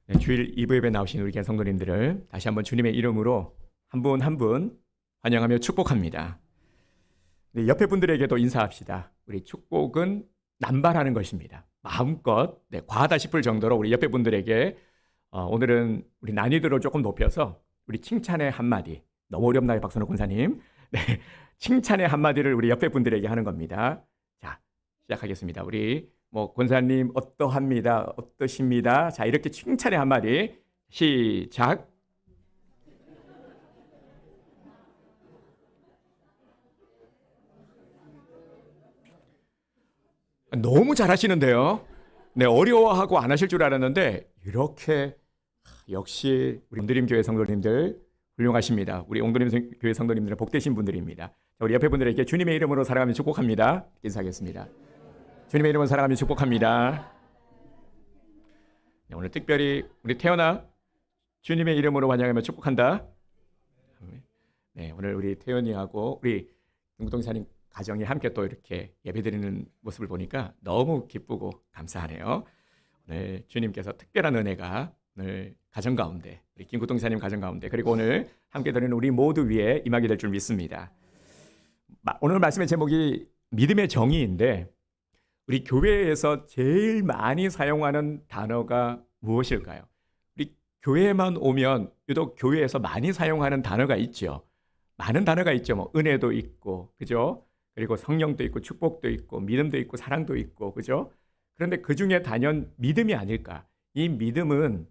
네, 주일 2부 예배 나오신 우리 교회 성도님들을 다시 한번 주님의 이름으로 한 분 한 분 환영하며 축복합니다. 네, 옆에 분들에게도 인사합시다. 우리 축복은 남발하는 것입니다. 마음껏 과하다 싶을 정도로 우리 옆에 분들에게 오늘은 우리 난이도를 조금 높여서 우리 칭찬의 한마디, 너무 어렵나요 박선호 권사님? 네, 칭찬의 한마디를 우리 옆에 분들에게 하는 겁니다. 자, 시작하겠습니다. 우리 권사님 어떠합니다. 어떠십니다. 자, 이렇게 칭찬의 한마디 시작. 너무 잘하시는데요. 네, 어려워하고 안 하실 줄 알았는데 이렇게 역시 우리 옹드림 교회 성도님들 훌륭하십니다. 우리 옹드림 교회 성도님들은 복되신 분들입니다. 자, 우리 옆에 분들에게 주님의 이름으로 살아가며 축복합니다. 인사하겠습니다. 주님의 이름으로 살아가며 축복합니다. 네, 오늘 특별히 우리 태연아 주님의 이름으로 환영하며 축복한다. 네, 오늘 우리 태연이하고 우리 김구동사님 가정이 함께 또 이렇게 예배드리는 모습을 보니까 너무 기쁘고 감사하네요. 오늘 주님께서 특별한 은혜가 오늘 가정 가운데, 우리 김구동사님 가정 가운데, 그리고 오늘 함께 드리는 우리 모두 위에 임하게 될 줄 믿습니다. 오늘 말씀의 제목이 믿음의 정의인데 우리 교회에서 제일 많이 사용하는 단어가 무엇일까요? 우리 교회에만 오면 유독 교회에서 많이 사용하는 단어가 있죠. 많은 단어가 있죠. 은혜도 있고, 그죠? 그리고 성령도 있고, 축복도 있고, 믿음도 있고, 사랑도 있고, 그죠? 그런데 그 중에 단연 믿음이 아닐까? 이 믿음은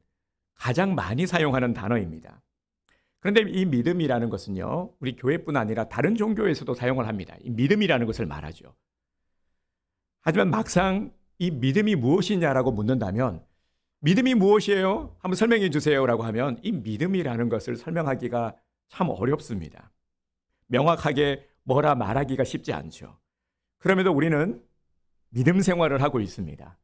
가장 많이 사용하는 단어입니다. 그런데 이 믿음이라는 것은요, 우리 교회뿐 아니라 다른 종교에서도 사용을 합니다. 이 믿음이라는 것을 말하죠. 하지만 막상 이 믿음이 무엇이냐라고 묻는다면 믿음이 무엇이에요? 한번 설명해 주세요라고 하면 이 믿음이라는 것을 설명하기가 참 어렵습니다. 명확하게 뭐라 말하기가 쉽지 않죠. 그럼에도 우리는 믿음 생활을 하고 있습니다.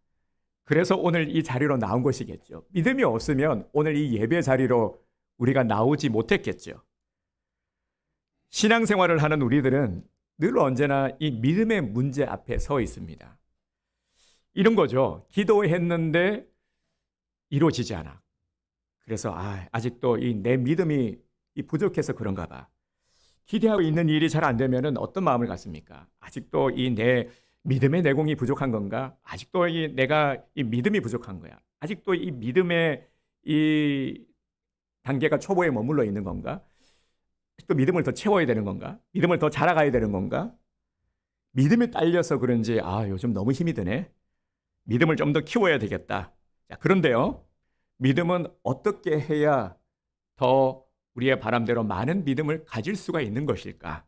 그래서 오늘 이 자리로 나온 것이겠죠. 믿음이 없으면 오늘 이 예배 자리로 우리가 나오지 못했겠죠. 신앙생활을 하는 우리들은 늘 언제나 이 믿음의 문제 앞에 서 있습니다. 이런 거죠. 기도했는데 이루어지지 않아. 그래서 아직도 내 믿음이 부족해서 그런가 봐. 기대하고 있는 일이 잘 안 되면 어떤 마음을 갖습니까? 아직도 내 믿음의 내공이 부족한 건가? 아직도 내가 믿음이 부족한 거야. 아직도 이 믿음의 이 단계가 초보에 머물러 있는 건가? 또 믿음을 더 채워야 되는 건가? 믿음을 더 자라가야 되는 건가? 믿음이 딸려서 그런지 요즘 너무 힘이 드네. 믿음을 좀 더 키워야 되겠다. 자, 그런데요, 믿음은 어떻게 해야 더 우리의 바람대로 많은 믿음을 가질 수가 있는 것일까?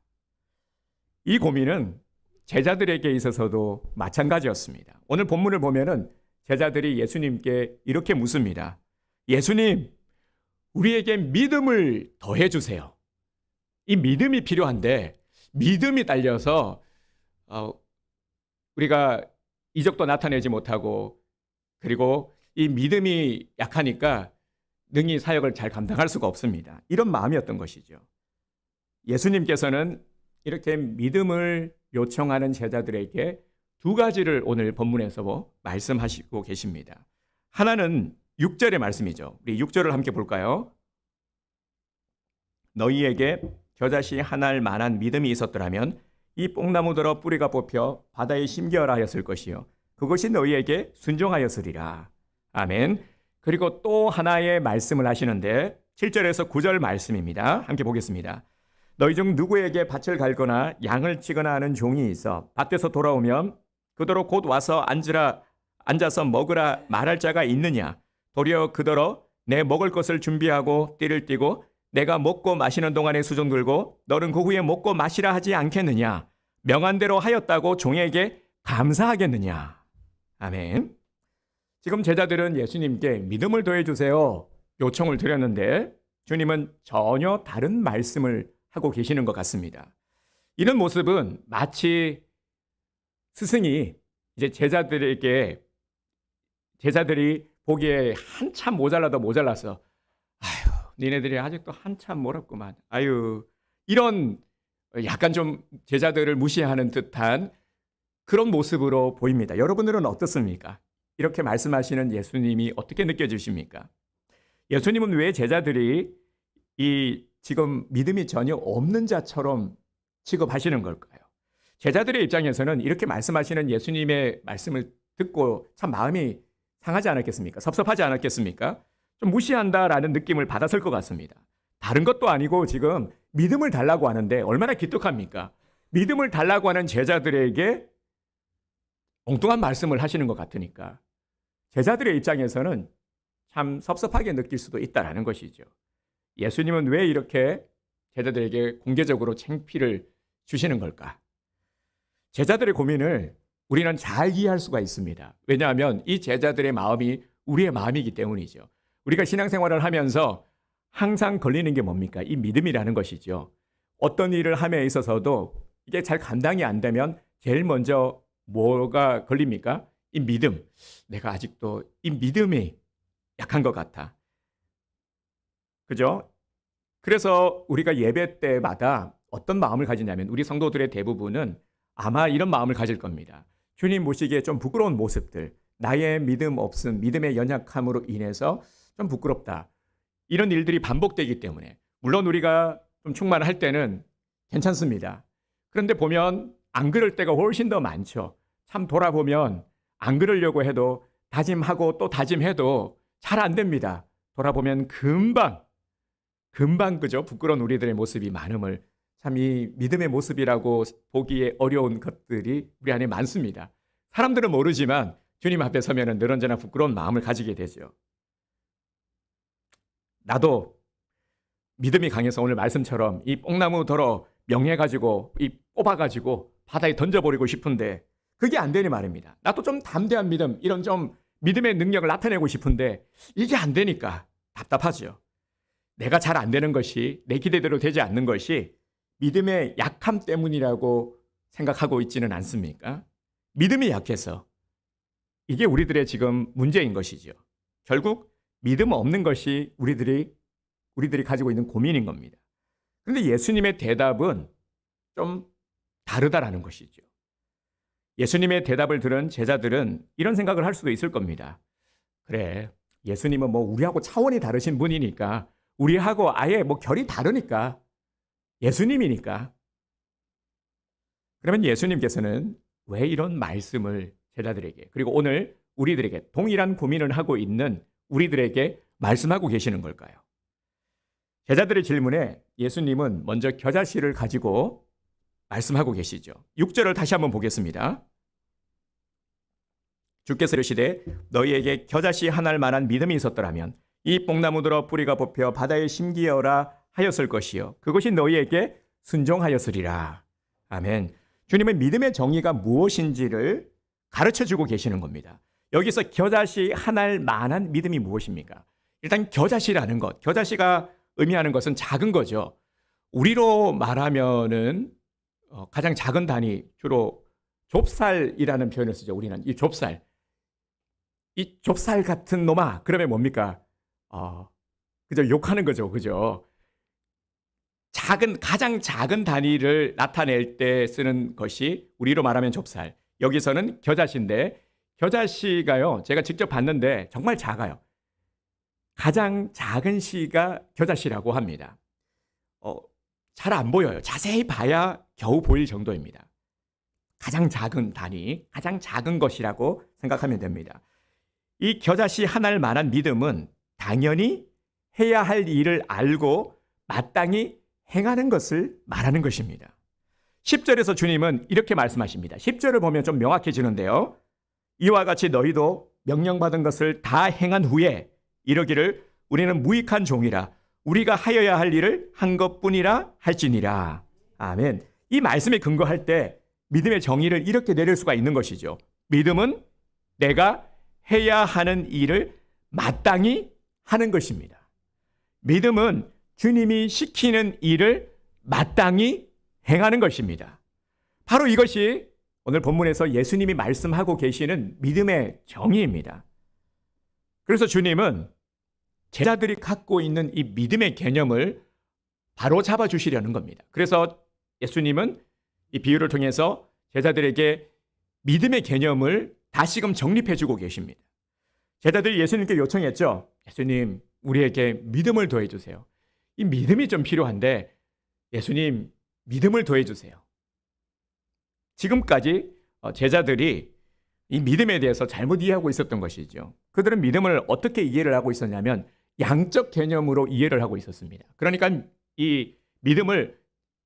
이 고민은 제자들에게 있어서도 마찬가지였습니다. 오늘 본문을 보면은 제자들이 예수님께 이렇게 묻습니다. 예수님, 우리에게 믿음을 더해 주세요. 이 믿음이 필요한데 믿음이 딸려서 우리가 이적도 나타내지 못하고 그리고 이 믿음이 약하니까 능히 사역을 잘 감당할 수가 없습니다. 이런 마음이었던 것이죠. 예수님께서는 이렇게 믿음을 요청하는 제자들에게 두 가지를 오늘 본문에서 말씀하시고 계십니다. 하나는 6절의 말씀이죠. 우리 6절을 함께 볼까요? 너희에게 겨자씨 하나할 만한 믿음이 있었더라면 이 뽕나무더러 뿌리가 뽑혀 바다에 심겨라 하였을 것이요 그것이 너희에게 순종하였으리라. 아멘. 그리고 또 하나의 말씀을 하시는데 7절에서 9절 말씀입니다. 함께 보겠습니다. 너희 중 누구에게 밭을 갈거나 양을 치거나 하는 종이 있어 밭에서 돌아오면 그더러 곧 와서 앉아서 먹으라 말할 자가 있느냐? 도리어 그더러 내 먹을 것을 준비하고 띠를 띠고 내가 먹고 마시는 동안에 수종 들고 너는 그 후에 먹고 마시라 하지 않겠느냐? 명한 대로 하였다고 종에게 감사하겠느냐? 아멘. 지금 제자들은 예수님께 믿음을 더해주세요 요청을 드렸는데 주님은 전혀 다른 말씀을 하고 계시는 것 같습니다. 이런 모습은 마치 스승이 이제 제자들이 보기에 한참 모자라도 모자라서 니네들이 아직도 한참 멀었구만. 이런 약간 좀 제자들을 무시하는 듯한 그런 모습으로 보입니다. 여러분들은 어떻습니까? 이렇게 말씀하시는 예수님이 어떻게 느껴지십니까? 예수님은 왜 제자들이 이 지금 믿음이 전혀 없는 자처럼 취급하시는 걸까요? 제자들의 입장에서는 이렇게 말씀하시는 예수님의 말씀을 듣고 참 마음이 상하지 않았겠습니까? 섭섭하지 않았겠습니까? 좀 무시한다라는 느낌을 받았을 것 같습니다. 다른 것도 아니고 지금 믿음을 달라고 하는데 얼마나 기특합니까? 믿음을 달라고 하는 제자들에게 엉뚱한 말씀을 하시는 것 같으니까 제자들의 입장에서는 참 섭섭하게 느낄 수도 있다라는 것이죠. 예수님은 왜 이렇게 제자들에게 공개적으로 창피를 주시는 걸까? 제자들의 고민을 우리는 잘 이해할 수가 있습니다. 왜냐하면 이 제자들의 마음이 우리의 마음이기 때문이죠. 우리가 신앙생활을 하면서 항상 걸리는 게 뭡니까? 이 믿음이라는 것이죠. 어떤 일을 함에 있어서도 이게 잘 감당이 안 되면 제일 먼저 뭐가 걸립니까? 이 믿음. 내가 아직도 이 믿음이 약한 것 같아. 그죠? 그래서 우리가 예배 때마다 어떤 마음을 가지냐면 우리 성도들의 대부분은 아마 이런 마음을 가질 겁니다. 주님 모시기에 좀 부끄러운 모습들, 나의 믿음 없음, 믿음의 연약함으로 인해서 좀 부끄럽다. 이런 일들이 반복되기 때문에 물론 우리가 좀 충만할 때는 괜찮습니다. 그런데 보면 안 그럴 때가 훨씬 더 많죠. 참 돌아보면 안 그러려고 해도 다짐하고 또 다짐해도 잘 안 됩니다. 돌아보면 금방 그죠? 부끄러운 우리들의 모습이 많음을 참 이 믿음의 모습이라고 보기에 어려운 것들이 우리 안에 많습니다. 사람들은 모르지만 주님 앞에 서면은 늘 언제나 부끄러운 마음을 가지게 되죠. 나도 믿음이 강해서 오늘 말씀처럼 이 뽕나무 덜어 명해가지고 이 뽑아가지고 바다에 던져버리고 싶은데 그게 안 되니 말입니다. 나도 좀 담대한 믿음, 이런 좀 믿음의 능력을 나타내고 싶은데 이게 안 되니까 답답하죠. 내가 잘 안 되는 것이, 내 기대대로 되지 않는 것이 믿음의 약함 때문이라고 생각하고 있지는 않습니까? 믿음이 약해서. 이게 우리들의 지금 문제인 것이죠. 결국 믿음 없는 것이 우리들이 가지고 있는 고민인 겁니다. 그런데 예수님의 대답은 좀 다르다라는 것이죠. 예수님의 대답을 들은 제자들은 이런 생각을 할 수도 있을 겁니다. 그래, 예수님은 뭐 우리하고 차원이 다르신 분이니까, 우리하고 아예 뭐 결이 다르니까, 예수님이니까. 그러면 예수님께서는 왜 이런 말씀을 제자들에게, 그리고 오늘 우리들에게 동일한 고민을 하고 있는 우리들에게 말씀하고 계시는 걸까요? 제자들의 질문에 예수님은 먼저 겨자씨를 가지고 말씀하고 계시죠. 6절을 다시 한번 보겠습니다. 주께서 이르시되 너희에게 겨자씨 하나를 만한 믿음이 있었더라면 이 뽕나무들어 뿌리가 뽑혀 바다에 심기어라 하였을 것이요 그것이 너희에게 순종하였으리라. 아멘. 주님은 믿음의 정의가 무엇인지를 가르쳐주고 계시는 겁니다. 여기서 겨자씨 하나를 만한 믿음이 무엇입니까? 일단 겨자씨라는 것, 겨자씨가 의미하는 것은 작은 거죠. 우리로 말하면은 가장 작은 단위, 주로 좁쌀이라는 표현을 쓰죠. 우리는 이 좁쌀, 이 좁쌀 같은 놈아, 그러면 뭡니까? 그죠? 욕하는 거죠, 그죠? 가장 작은 단위를 나타낼 때 쓰는 것이 우리로 말하면 좁쌀. 여기서는 겨자씨인데, 겨자씨가요, 제가 직접 봤는데 정말 작아요. 가장 작은 씨가 겨자씨라고 합니다. 잘 안 보여요. 자세히 봐야 겨우 보일 정도입니다. 가장 작은 단위, 가장 작은 것이라고 생각하면 됩니다. 이 겨자씨 하나를 만한 믿음은 당연히 해야 할 일을 알고 마땅히 행하는 것을 말하는 것입니다. 10절에서 주님은 이렇게 말씀하십니다. 10절을 보면 좀 명확해지는데요. 이와 같이 너희도 명령받은 것을 다 행한 후에 이러기를 우리는 무익한 종이라 우리가 하여야 할 일을 한 것뿐이라 할지니라. 아멘. 이 말씀에 근거할 때 믿음의 정의를 이렇게 내릴 수가 있는 것이죠. 믿음은 내가 해야 하는 일을 마땅히 하는 것입니다. 믿음은 주님이 시키는 일을 마땅히 행하는 것입니다. 바로 이것이 오늘 본문에서 예수님이 말씀하고 계시는 믿음의 정의입니다. 그래서 주님은 제자들이 갖고 있는 이 믿음의 개념을 바로 잡아주시려는 겁니다. 그래서 예수님은 이 비유를 통해서 제자들에게 믿음의 개념을 다시금 정립해주고 계십니다. 제자들이 예수님께 요청했죠. 예수님, 우리에게 믿음을 더해 주세요. 이 믿음이 좀 필요한데 예수님 믿음을 더해 주세요. 지금까지 제자들이 이 믿음에 대해서 잘못 이해하고 있었던 것이죠. 그들은 믿음을 어떻게 이해를 하고 있었냐면 양적 개념으로 이해를 하고 있었습니다. 그러니까 이 믿음을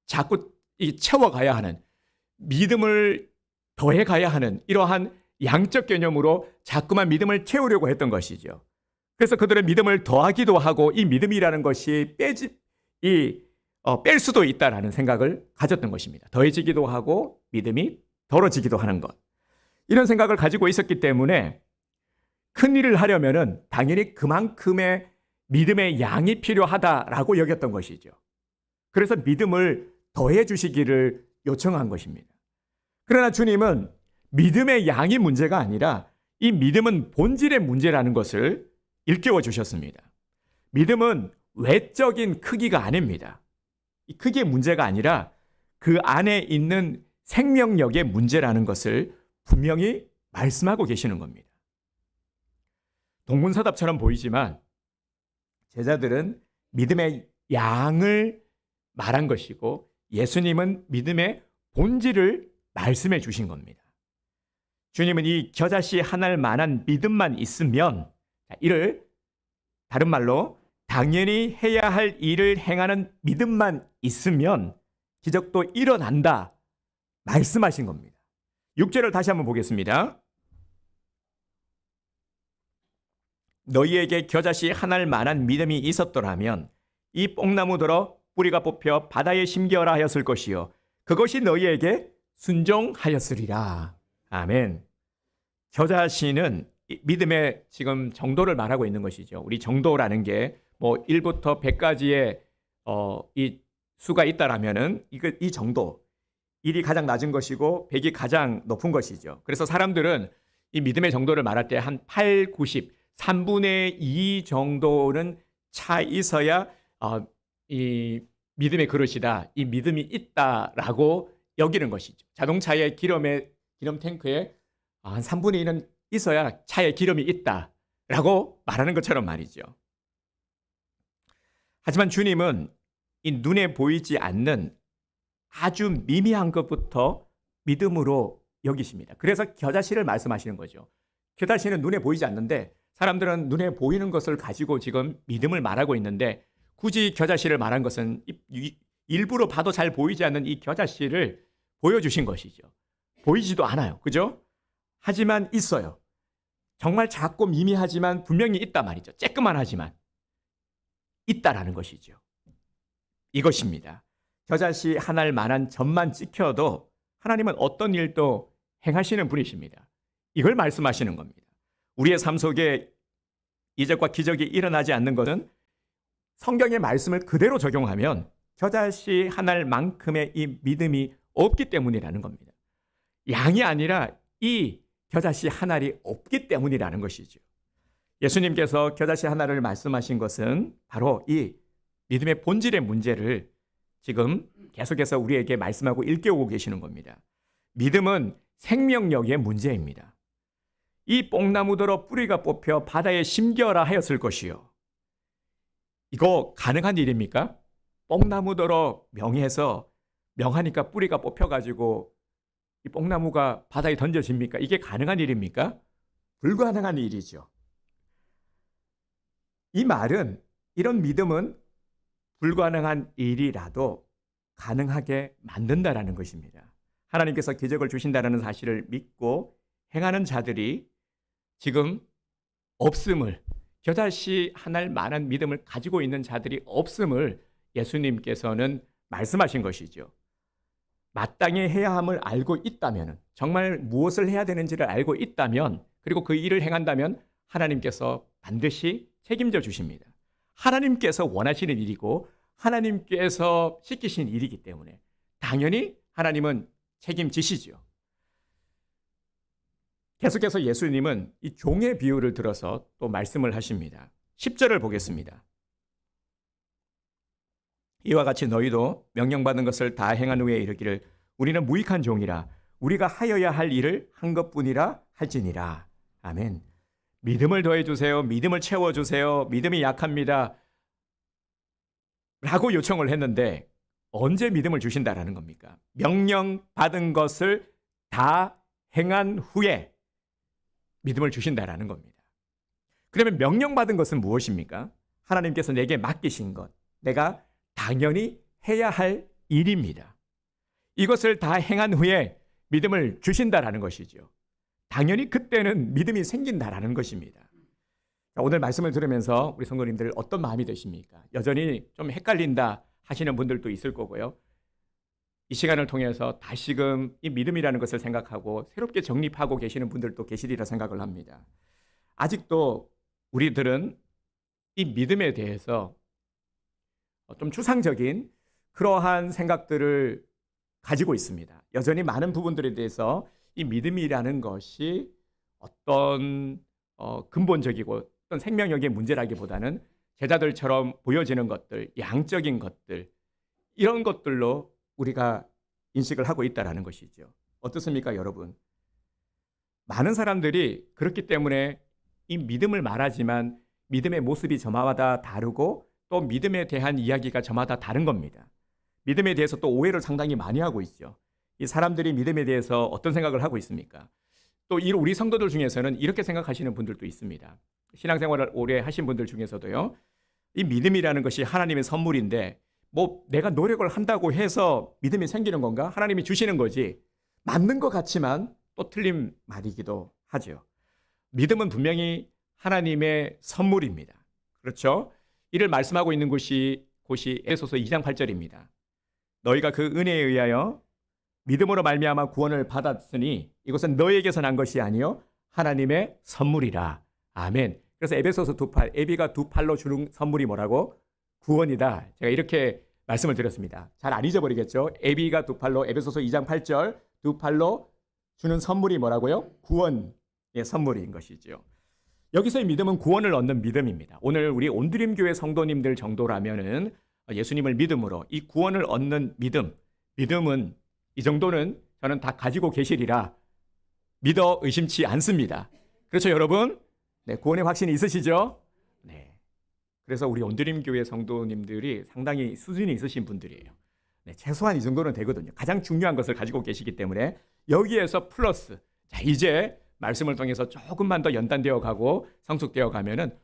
자꾸 채워가야 하는, 믿음을 더해가야 하는 이러한 양적 개념으로 자꾸만 믿음을 채우려고 했던 것이죠. 그래서 그들은 믿음을 더하기도 하고 이 믿음이라는 것이 뺄 수도 있다라는 생각을 가졌던 것입니다. 더해지기도 하고 믿음이 덜어지기도 하는 것. 이런 생각을 가지고 있었기 때문에 큰 일을 하려면은 당연히 그만큼의 믿음의 양이 필요하다라고 여겼던 것이죠. 그래서 믿음을 더해 주시기를 요청한 것입니다. 그러나 주님은 믿음의 양이 문제가 아니라 이 믿음은 본질의 문제라는 것을 일깨워 주셨습니다. 믿음은 외적인 크기가 아닙니다. 이 크기의 문제가 아니라 그 안에 있는 생명력의 문제라는 것을 분명히 말씀하고 계시는 겁니다. 동문서답처럼 보이지만 제자들은 믿음의 양을 말한 것이고 예수님은 믿음의 본질을 말씀해 주신 겁니다. 주님은 이 겨자씨 하나를 만한 믿음만 있으면, 이를 다른 말로 당연히 해야 할 일을 행하는 믿음만 있으면 기적도 일어난다 말씀하신 겁니다. 6절을 다시 한번 보겠습니다. 너희에게 겨자씨 하나를 만한 믿음이 있었더라면 이 뽕나무더러 뿌리가 뽑혀 바다에 심겨라 하였을 것이요 그것이 너희에게 순종하였으리라. 아멘. 겨자씨는 믿음의 지금 정도를 말하고 있는 것이죠. 우리 정도라는 게 뭐 1부터 100까지의 이 수가 있다라면은 이 정도, 1이 가장 낮은 것이고 100이 가장 높은 것이죠. 그래서 사람들은 이 믿음의 정도를 말할 때 한 8, 90, 3분의 2 정도는 차 있어야 이 믿음의 그릇이다, 이 믿음이 있다라고 여기는 것이죠. 자동차의 기름 탱크에 한 3분의 2는 있어야 차에 기름이 있다라고 말하는 것처럼 말이죠. 하지만 주님은 이 눈에 보이지 않는 아주 미미한 것부터 믿음으로 여기십니다. 그래서 겨자씨를 말씀하시는 거죠. 겨자씨는 눈에 보이지 않는데 사람들은 눈에 보이는 것을 가지고 지금 믿음을 말하고 있는데 굳이 겨자씨를 말한 것은 일부러 봐도 잘 보이지 않는 이 겨자씨를 보여주신 것이죠. 보이지도 않아요. 그죠? 하지만 있어요. 정말 작고 미미하지만 분명히 있단 말이죠. 쬐끄만하지만 있다라는 것이죠. 이것입니다. 겨자씨 하나를 만한 점만 찍혀도 하나님은 어떤 일도 행하시는 분이십니다. 이걸 말씀하시는 겁니다. 우리의 삶 속에 이적과 기적이 일어나지 않는 것은 성경의 말씀을 그대로 적용하면 겨자씨 하나만큼의 이 믿음이 없기 때문이라는 겁니다. 양이 아니라 이 겨자씨 하나이 없기 때문이라는 것이죠. 예수님께서 겨자씨 하나를 말씀하신 것은 바로 이 믿음의 본질의 문제를 지금 계속해서 우리에게 말씀하고 일깨우고 계시는 겁니다. 믿음은 생명력의 문제입니다. 이 뽕나무더러 뿌리가 뽑혀 바다에 심겨라 하였을 것이요. 이거 가능한 일입니까? 뽕나무더러 명하니까 뿌리가 뽑혀가지고 이 뽕나무가 바다에 던져집니까? 이게 가능한 일입니까? 불가능한 일이죠. 이 말은, 이런 믿음은 불가능한 일이라도 가능하게 만든다라는 것입니다. 하나님께서 기적을 주신다는 사실을 믿고 행하는 자들이 지금 없음을, 겨자씨 하나를 만한 믿음을 가지고 있는 자들이 없음을 예수님께서는 말씀하신 것이죠. 마땅히 해야 함을 알고 있다면, 정말 무엇을 해야 되는지를 알고 있다면, 그리고 그 일을 행한다면 하나님께서 반드시 책임져 주십니다. 하나님께서 원하시는 일이고 하나님께서 시키신 일이기 때문에 당연히 하나님은 책임지시죠. 계속해서 예수님은 이 종의 비유를 들어서 또 말씀을 하십니다. 10절을 보겠습니다. 이와 같이 너희도 명령받은 것을 다 행한 후에 이르기를 우리는 무익한 종이라 우리가 하여야 할 일을 한 것뿐이라 할지니라. 아멘. 믿음을 더해주세요. 믿음을 채워주세요. 믿음이 약합니다. 라고 요청을 했는데 언제 믿음을 주신다라는 겁니까? 명령 받은 것을 다 행한 후에 믿음을 주신다라는 겁니다. 그러면 명령받은 것은 무엇입니까? 하나님께서 내게 맡기신 것, 내가 당연히 해야 할 일입니다. 이것을 다 행한 후에 믿음을 주신다라는 것이죠. 당연히 그때는 믿음이 생긴다라는 것입니다. 오늘 말씀을 들으면서 우리 성도님들 어떤 마음이 드십니까? 여전히 좀 헷갈린다 하시는 분들도 있을 거고요. 이 시간을 통해서 다시금 이 믿음이라는 것을 생각하고 새롭게 정립하고 계시는 분들도 계시리라 생각을 합니다. 아직도 우리들은 이 믿음에 대해서 좀 추상적인 그러한 생각들을 가지고 있습니다. 여전히 많은 부분들에 대해서 이 믿음이라는 것이 어떤 근본적이고 어떤 생명력의 문제라기보다는 제자들처럼 보여지는 것들, 양적인 것들, 이런 것들로 우리가 인식을 하고 있다는 것이죠. 어떻습니까, 여러분? 많은 사람들이 그렇기 때문에 이 믿음을 말하지만 믿음의 모습이 저마다 다르고 또 믿음에 대한 이야기가 저마다 다른 겁니다. 믿음에 대해서 또 오해를 상당히 많이 하고 있죠. 이 사람들이 믿음에 대해서 어떤 생각을 하고 있습니까? 또 우리 성도들 중에서는 이렇게 생각하시는 분들도 있습니다. 신앙생활을 오래 하신 분들 중에서도요. 이 믿음이라는 것이 하나님의 선물인데 뭐 내가 노력을 한다고 해서 믿음이 생기는 건가? 하나님이 주시는 거지. 맞는 것 같지만 또 틀린 말이기도 하죠. 믿음은 분명히 하나님의 선물입니다. 그렇죠? 이를 말씀하고 있는 곳이 에베소서 2장 8절입니다. 너희가 그 은혜에 의하여 믿음으로 말미암아 구원을 받았으니 이것은 너희에게서 난 것이 아니요 하나님의 선물이라. 아멘. 그래서 에베소서 2:8, 에비가 2:8로 주는 선물이 뭐라고? 구원이다. 제가 이렇게 말씀을 드렸습니다. 잘 안 잊어버리겠죠? 에비가 2:8로 에베소서 2장 8절 2:8로 주는 선물이 뭐라고요? 구원의 선물인 것이죠. 여기서의 믿음은 구원을 얻는 믿음입니다. 오늘 우리 온드림 교회 성도님들 정도라면은 예수님을 믿음으로 이 구원을 얻는 믿음은 이 정도는 저는 다 가지고 계시리라 믿어 의심치 않습니다. 그렇죠, 여러분? 네, 구원의 확신이 있으시죠? 네. 그래서 우리 온드림 교회 성도님들이 상당히 수준이 있으신 분들이에요. 네, 최소한 이 정도는 되거든요. 가장 중요한 것을 가지고 계시기 때문에 여기에서 플러스. 자, 이제 말씀을 통해서 조금만 더 연단되어 가고 성숙되어 가면은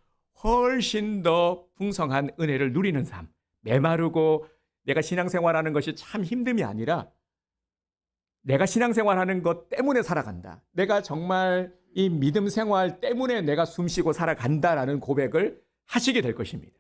훨씬 더 풍성한 은혜를 누리는 삶. 메마르고 내가 신앙생활하는 것이 참 힘듦이 아니라 내가 신앙생활하는 것 때문에 살아간다. 내가 정말 이 믿음 생활 때문에 내가 숨쉬고 살아간다라는 고백을 하시게 될 것입니다.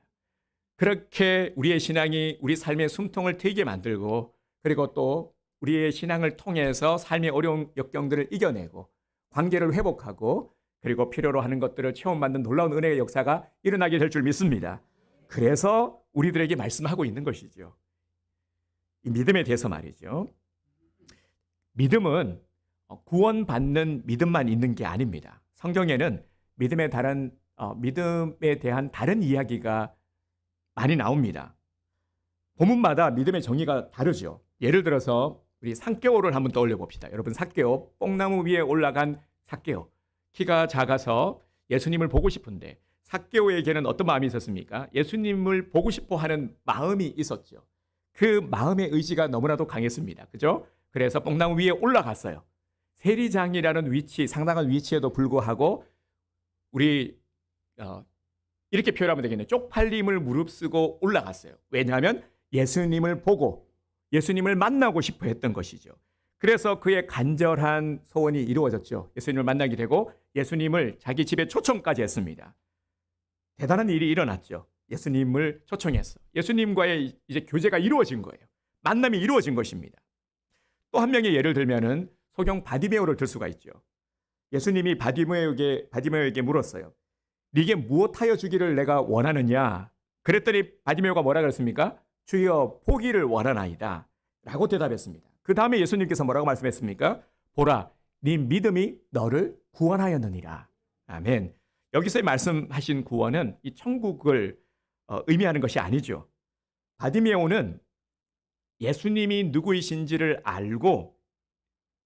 그렇게 우리의 신앙이 우리 삶의 숨통을 트이게 만들고 그리고 또 우리의 신앙을 통해서 삶의 어려운 역경들을 이겨내고 관계를 회복하고 그리고 필요로 하는 것들을 체험받는 놀라운 은혜의 역사가 일어나게 될 줄 믿습니다. 그래서 우리들에게 말씀하고 있는 것이죠. 이 믿음에 대해서 말이죠. 믿음은 구원받는 믿음만 있는 게 아닙니다. 성경에는 믿음에 대한 다른 이야기가 많이 나옵니다. 본문마다 믿음의 정의가 다르죠. 예를 들어서 우리 삭개오를 한번 떠올려 봅시다. 여러분, 삭개오, 뽕나무 위에 올라간 삭개오. 키가 작아서 예수님을 보고 싶은데 삭개오에게는 어떤 마음이 있었습니까? 예수님을 보고 싶어 하는 마음이 있었죠. 그 마음의 의지가 너무나도 강했습니다. 그죠? 그래서 뽕나무 위에 올라갔어요. 세리장이라는 위치, 상당한 위치에도 불구하고 우리 이렇게 표현하면 되겠네요. 쪽팔림을 무릅쓰고 올라갔어요. 왜냐하면 예수님을 보고 예수님을 만나고 싶어 했던 것이죠. 그래서 그의 간절한 소원이 이루어졌죠. 예수님을 만나게 되고 예수님을 자기 집에 초청까지 했습니다. 대단한 일이 일어났죠. 예수님을 초청했어. 예수님과의 이제 교제가 이루어진 거예요. 만남이 이루어진 것입니다. 또 한 명의 예를 들면은 소경 바디메오를 들 수가 있죠. 예수님이 바디메오에게 물었어요. 네게 무엇하여 주기를 내가 원하느냐? 그랬더니 바디메오가 뭐라 그랬습니까? 주여, 보기를 원하나이다 라고 대답했습니다. 그 다음에 예수님께서 뭐라고 말씀했습니까? 보라, 네 믿음이 너를 구원하였느니라. 아멘. 여기서 말씀하신 구원은 이 천국을 의미하는 것이 아니죠. 바디메오는 예수님이 누구이신지를 알고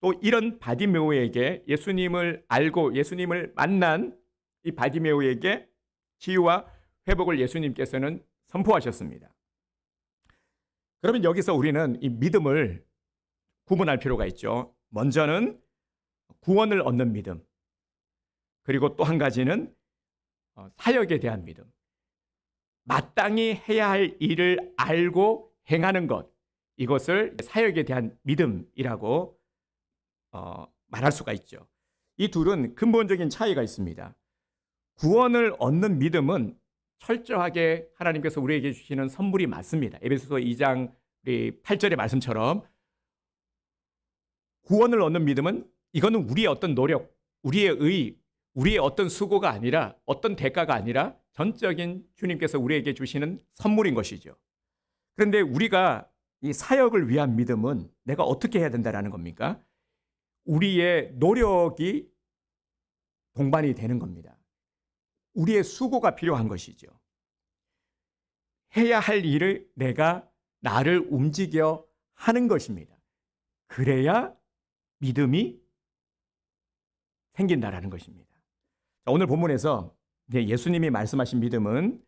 또 이런 바디메오에게 예수님을 알고 예수님을 만난 이 바디메오에게 치유와 회복을 예수님께서는 선포하셨습니다. 그러면 여기서 우리는 이 믿음을 구분할 필요가 있죠. 먼저는 구원을 얻는 믿음, 그리고 또 한 가지는 사역에 대한 믿음. 마땅히 해야 할 일을 알고 행하는 것, 이것을 사역에 대한 믿음이라고 말할 수가 있죠. 이 둘은 근본적인 차이가 있습니다. 구원을 얻는 믿음은 철저하게 하나님께서 우리에게 주시는 선물이 맞습니다. 에베소서 2장 8절의 말씀처럼 구원을 얻는 믿음은 이거는 우리의 어떤 노력, 우리의 의, 우리의 어떤 수고가 아니라, 어떤 대가가 아니라 전적인 주님께서 우리에게 주시는 선물인 것이죠. 그런데 우리가 이 사역을 위한 믿음은 내가 어떻게 해야 된다라는 겁니까? 우리의 노력이 동반이 되는 겁니다. 우리의 수고가 필요한 것이죠. 해야 할 일을 내가 나를 움직여 하는 것입니다. 그래야 믿음이 생긴다라는 것입니다. 자, 오늘 본문에서 예수님이 말씀하신 믿음은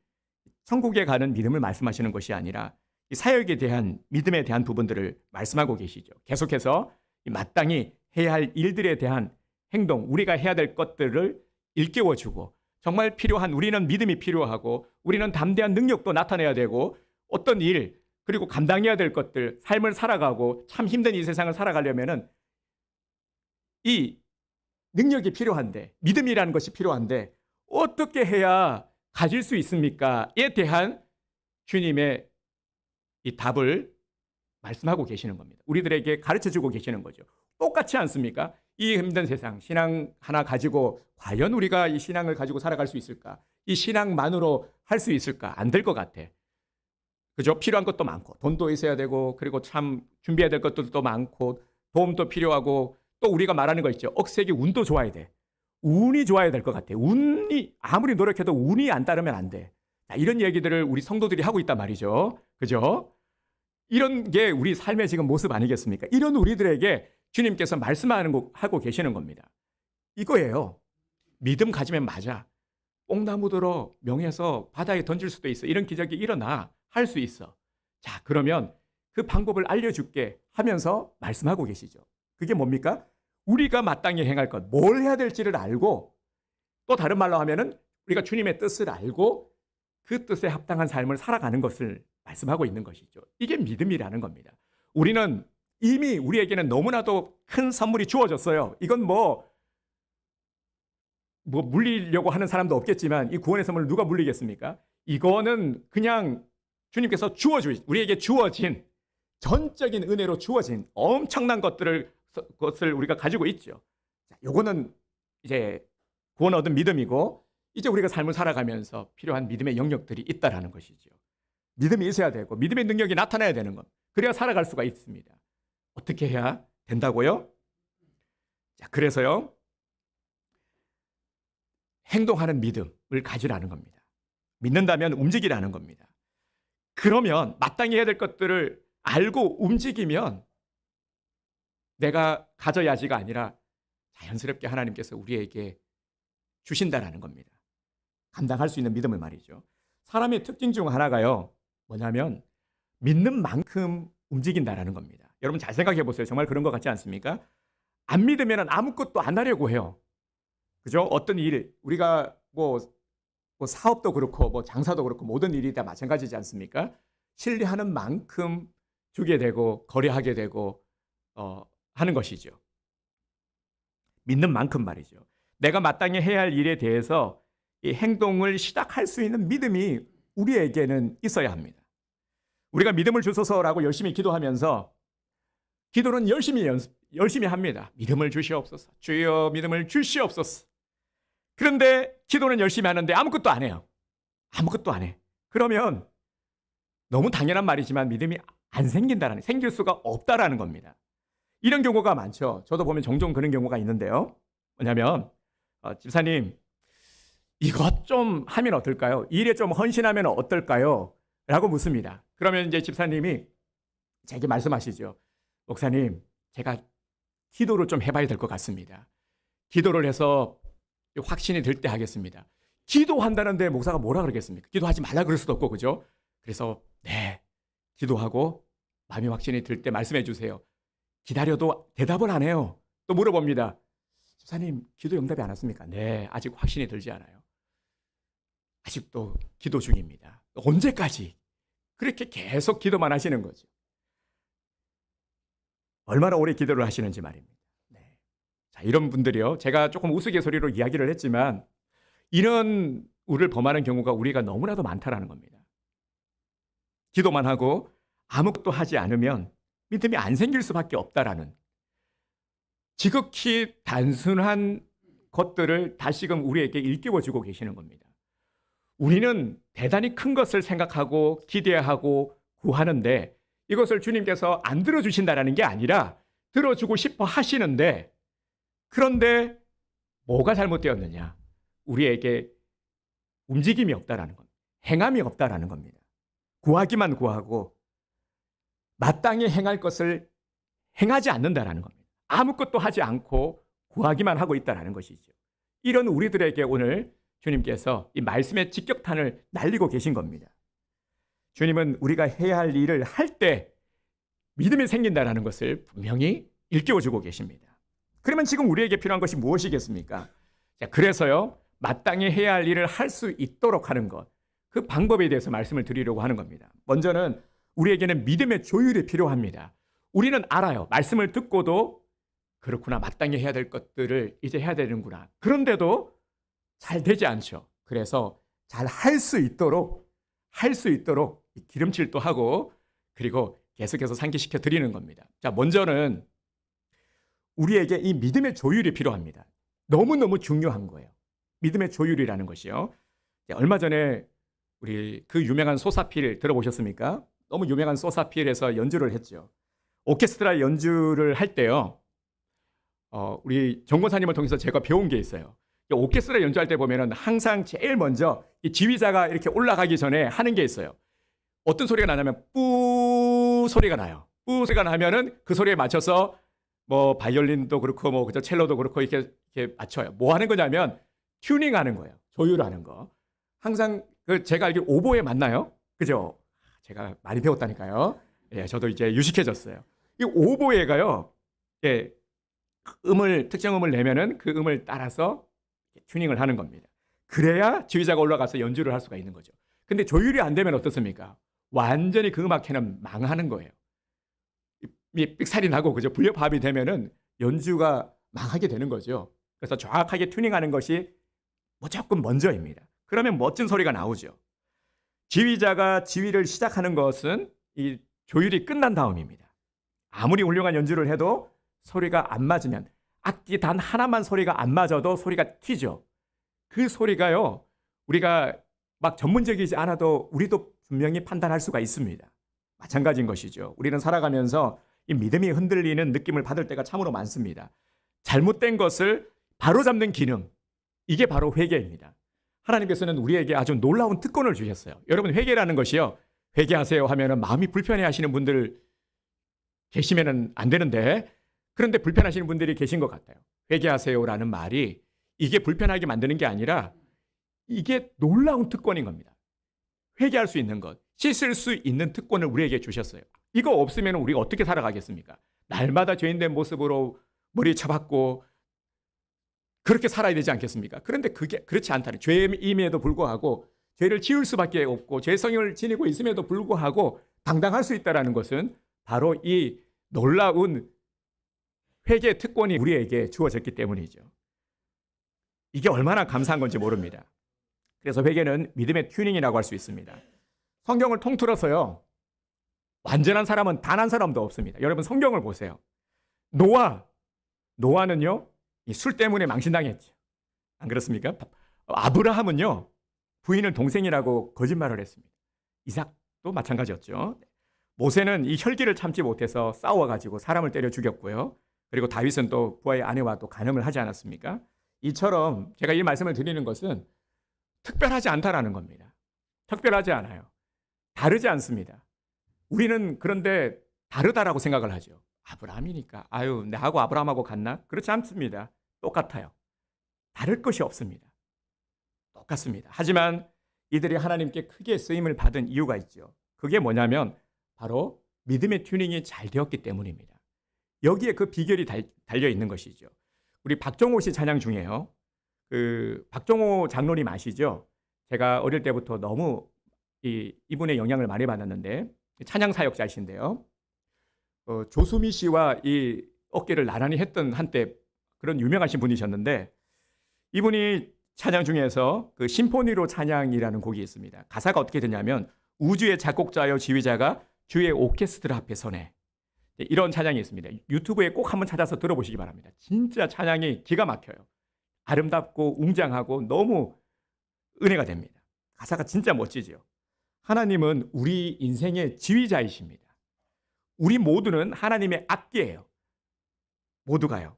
천국에 가는 믿음을 말씀하시는 것이 아니라 이 사역에 대한 믿음에 대한 부분들을 말씀하고 계시죠. 계속해서 마땅히 해야 할 일들에 대한 행동, 우리가 해야 될 것들을 일깨워주고, 정말 필요한, 우리는 믿음이 필요하고 우리는 담대한 능력도 나타내야 되고, 어떤 일 그리고 감당해야 될 것들, 삶을 살아가고 참 힘든 이 세상을 살아가려면은 이 능력이 필요한데, 믿음이라는 것이 필요한데 어떻게 해야 가질 수 있습니까?에 대한 주님의 이 답을 말씀하고 계시는 겁니다. 우리들에게 가르쳐주고 계시는 거죠. 똑같지 않습니까? 이 힘든 세상, 신앙 하나 가지고 과연 우리가 이 신앙을 가지고 살아갈 수 있을까? 이 신앙만으로 할 수 있을까? 안 될 것 같아. 그죠? 필요한 것도 많고, 돈도 있어야 되고, 그리고 참 준비해야 될 것들도 많고, 도움도 필요하고, 또 우리가 말하는 거 있죠. 억세게 운도 좋아야 돼. 운이 좋아야 될 것 같아. 운이 아무리 노력해도 운이 안 따르면 안 돼. 자, 이런 얘기들을 우리 성도들이 하고 있단 말이죠. 그죠? 이런 게 우리 삶의 지금 모습 아니겠습니까? 이런 우리들에게 주님께서 말씀하고 계시는 겁니다. 이거예요. 믿음 가지면 맞아. 뽕나무 들어 명해서 바다에 던질 수도 있어. 이런 기적이 일어나. 할 수 있어. 자, 그러면 그 방법을 알려줄게 하면서 말씀하고 계시죠. 그게 뭡니까? 우리가 마땅히 행할 것, 뭘 해야 될지를 알고, 또 다른 말로 하면은 우리가 주님의 뜻을 알고 그 뜻에 합당한 삶을 살아가는 것을 말씀하고 있는 것이죠. 이게 믿음이라는 겁니다. 우리는 이미 우리에게는 너무나도 큰 선물이 주어졌어요. 이건 뭐 물리려고 하는 사람도 없겠지만 이 구원의 선물을 누가 물리겠습니까? 이거는 그냥 주님께서 우리에게 주어진 전적인 은혜로 주어진 엄청난 것을 우리가 가지고 있죠. 자, 요거는 이제 구원 얻은 믿음이고, 이제 우리가 삶을 살아가면서 필요한 믿음의 영역들이 있다라는 것이죠. 믿음이 있어야 되고 믿음의 능력이 나타나야 되는 것. 그래야 살아갈 수가 있습니다. 어떻게 해야 된다고요? 자, 그래서요, 행동하는 믿음을 가지라는 겁니다. 믿는다면 움직이라는 겁니다. 그러면 마땅히 해야 될 것들을 알고 움직이면 내가 가져야지가 아니라 자연스럽게 하나님께서 우리에게 주신다라는 겁니다. 감당할 수 있는 믿음을 말이죠. 사람의 특징 중 하나가요, 뭐냐면 믿는 만큼 움직인다라는 겁니다. 여러분 잘 생각해 보세요. 정말 그런 것 같지 않습니까? 안 믿으면 아무것도 안 하려고 해요. 그죠? 어떤 일, 우리가 뭐 사업도 그렇고 뭐 장사도 그렇고 모든 일이 다 마찬가지지 않습니까? 신뢰하는 만큼 주게 되고 거래하게 되고 하는 것이죠. 믿는 만큼 말이죠. 내가 마땅히 해야 할 일에 대해서 이 행동을 시작할 수 있는 믿음이 우리에게는 있어야 합니다. 우리가 믿음을 주소서라고 열심히 기도하면서, 기도는 열심히 합니다. 믿음을 주시옵소서. 주여 믿음을 주시옵소서. 그런데 기도는 열심히 하는데 아무것도 안 해요. 아무것도 안 해. 그러면 너무 당연한 말이지만 믿음이 안 생길 수가 없다라는 겁니다. 이런 경우가 많죠. 저도 보면 종종 그런 경우가 있는데요. 뭐냐면 집사님, 이것 좀 하면 어떨까요? 일에 좀 헌신하면 어떨까요? 라고 묻습니다. 그러면 이제 집사님이 제게 말씀하시죠. 목사님, 제가 기도를 좀 해봐야 될 것 같습니다. 기도를 해서 확신이 들 때 하겠습니다. 기도한다는데 목사가 뭐라 그러겠습니까? 기도하지 말라 그럴 수도 없고, 그죠? 그래서 네, 기도하고 마음이 확신이 들 때 말씀해 주세요. 기다려도 대답을 안 해요. 또 물어봅니다. 집사님, 기도 응답이 안 왔습니까? 네, 아직 확신이 들지 않아요. 아직도 기도 중입니다. 언제까지? 그렇게 계속 기도만 하시는 거죠. 얼마나 오래 기도를 하시는지 말입니다. 네. 자, 이런 분들이요. 제가 조금 우스갯소리로 이야기를 했지만 이런 우를 범하는 경우가 우리가 너무나도 많다라는 겁니다. 기도만 하고 아무것도 하지 않으면 믿음이 안 생길 수밖에 없다라는 지극히 단순한 것들을 다시금 우리에게 일깨워주고 계시는 겁니다. 우리는 대단히 큰 것을 생각하고 기대하고 구하는데 이것을 주님께서 안 들어주신다는 게 아니라 들어주고 싶어 하시는데, 그런데 뭐가 잘못되었느냐? 우리에게 움직임이 없다라는 겁니다. 행함이 없다라는 겁니다. 구하기만 구하고 마땅히 행할 것을 행하지 않는다라는 겁니다. 아무것도 하지 않고 구하기만 하고 있다라는 것이죠. 이런 우리들에게 오늘 주님께서 이 말씀의 직격탄을 날리고 계신 겁니다. 주님은 우리가 해야 할 일을 할 때 믿음이 생긴다는 것을 분명히 일깨워주고 계십니다. 그러면 지금 우리에게 필요한 것이 무엇이겠습니까? 자, 그래서요, 마땅히 해야 할 일을 할 수 있도록 하는 것, 그 방법에 대해서 말씀을 드리려고 하는 겁니다. 먼저는 우리에게는 믿음의 조율이 필요합니다. 우리는 알아요. 말씀을 듣고도 그렇구나, 마땅히 해야 될 것들을 이제 해야 되는구나. 그런데도 잘 되지 않죠. 그래서 잘 할 수 있도록 기름칠도 하고 그리고 계속해서 상기시켜 드리는 겁니다. 자, 먼저는 우리에게 이 믿음의 조율이 필요합니다. 너무너무 중요한 거예요. 믿음의 조율이라는 것이요. 얼마 전에 우리 그 유명한 소사필 들어보셨습니까? 너무 유명한 소사필에서 연주를 했죠. 오케스트라 연주를 할 때요. 우리 정권사님을 통해서 제가 배운 게 있어요. 오케스트라 연주할 때 보면은 항상 제일 먼저 이 지휘자가 이렇게 올라가기 전에 하는 게 있어요. 어떤 소리가 나냐면 뿌 소리가 나요. 뿌 소리가 나면은 그 소리에 맞춰서 뭐 바이올린도 그렇고 뭐 그저 첼로도 그렇고 이렇게 맞춰요. 뭐 하는 거냐면 튜닝하는 거예요. 조율하는 거. 항상 그 제가 알기로 오보에 맞나요? 그죠? 제가 많이 배웠다니까요. 예, 저도 이제 유식해졌어요. 이 오보에가요. 예, 특정 음을 내면은 그 음을 따라서 튜닝을 하는 겁니다. 그래야 지휘자가 올라가서 연주를 할 수가 있는 거죠. 근데 조율이 안 되면 어떻습니까? 완전히 그 음악회는 망하는 거예요. 삑살이 나고 그죠? 불협화음이 되면은 연주가 망하게 되는 거죠. 그래서 정확하게 튜닝하는 것이 무조건 먼저입니다. 그러면 멋진 소리가 나오죠. 지휘자가 지휘를 시작하는 것은 이 조율이 끝난 다음입니다. 아무리 훌륭한 연주를 해도 소리가 안 맞으면, 악기 단 하나만 소리가 안 맞아도 소리가 튀죠. 그 소리가요, 우리가 막 전문적이지 않아도 우리도 분명히 판단할 수가 있습니다. 마찬가지인 것이죠. 우리는 살아가면서 이 믿음이 흔들리는 느낌을 받을 때가 참으로 많습니다. 잘못된 것을 바로잡는 기능, 이게 바로 회개입니다. 하나님께서는 우리에게 아주 놀라운 특권을 주셨어요. 여러분, 회개라는 것이요, 회개하세요 하면은 마음이 불편해 하시는 분들 계시면은 안 되는데, 그런데 불편하시는 분들이 계신 것 같아요. 회개하세요라는 말이 이게 불편하게 만드는 게 아니라 이게 놀라운 특권인 겁니다. 회개할 수 있는 것, 씻을 수 있는 특권을 우리에게 주셨어요. 이거 없으면 우리가 어떻게 살아가겠습니까? 날마다 죄인된 모습으로 머리 쳐박고 그렇게 살아야 되지 않겠습니까? 그런데 그게 그렇지 않다는, 죄임에도 불구하고 죄를 지을 수밖에 없고 죄성을 지니고 있음에도 불구하고 당당할 수 있다는 것은 바로 이 놀라운 회개의 특권이 우리에게 주어졌기 때문이죠. 이게 얼마나 감사한 건지 모릅니다. 그래서 회개는 믿음의 튜닝이라고 할 수 있습니다. 성경을 통틀어서요, 완전한 사람은 단 한 사람도 없습니다. 여러분, 성경을 보세요. 노아는요, 술 때문에 망신당했죠. 안 그렇습니까? 아브라함은요, 부인을 동생이라고 거짓말을 했습니다. 이삭도 마찬가지였죠. 모세는 이 혈기를 참지 못해서 싸워가지고 사람을 때려 죽였고요. 그리고 다윗은 또 부하의 아내와 또 간음을 하지 않았습니까? 이처럼 제가 이 말씀을 드리는 것은 특별하지 않다라는 겁니다. 특별하지 않아요. 다르지 않습니다. 우리는 그런데 다르다라고 생각을 하죠. 아브라함이니까, 나하고 아브라함하고 같나? 그렇지 않습니다. 똑같아요. 다를 것이 없습니다. 똑같습니다. 하지만 이들이 하나님께 크게 쓰임을 받은 이유가 있죠. 그게 뭐냐면 바로 믿음의 튜닝이 잘 되었기 때문입니다. 여기에 그 비결이 달려 있는 것이죠. 우리 박정호 씨 찬양 중에요. 박정호 장로님 아시죠? 제가 어릴 때부터 너무 이분의 영향을 많이 받았는데 찬양 사역자이신데요. 조수미 씨와 이 어깨를 나란히 했던 한때 그런 유명하신 분이셨는데 이분이 찬양 중에서 그 심포니로 찬양이라는 곡이 있습니다. 가사가 어떻게 되냐면 우주의 작곡자여 지휘자가 주의 오케스트라 앞에 서네. 이런 찬양이 있습니다. 유튜브에 꼭 한번 찾아서 들어보시기 바랍니다. 진짜 찬양이 기가 막혀요. 아름답고 웅장하고 너무 은혜가 됩니다. 가사가 진짜 멋지죠. 하나님은 우리 인생의 지휘자이십니다. 우리 모두는 하나님의 악기예요. 모두가요.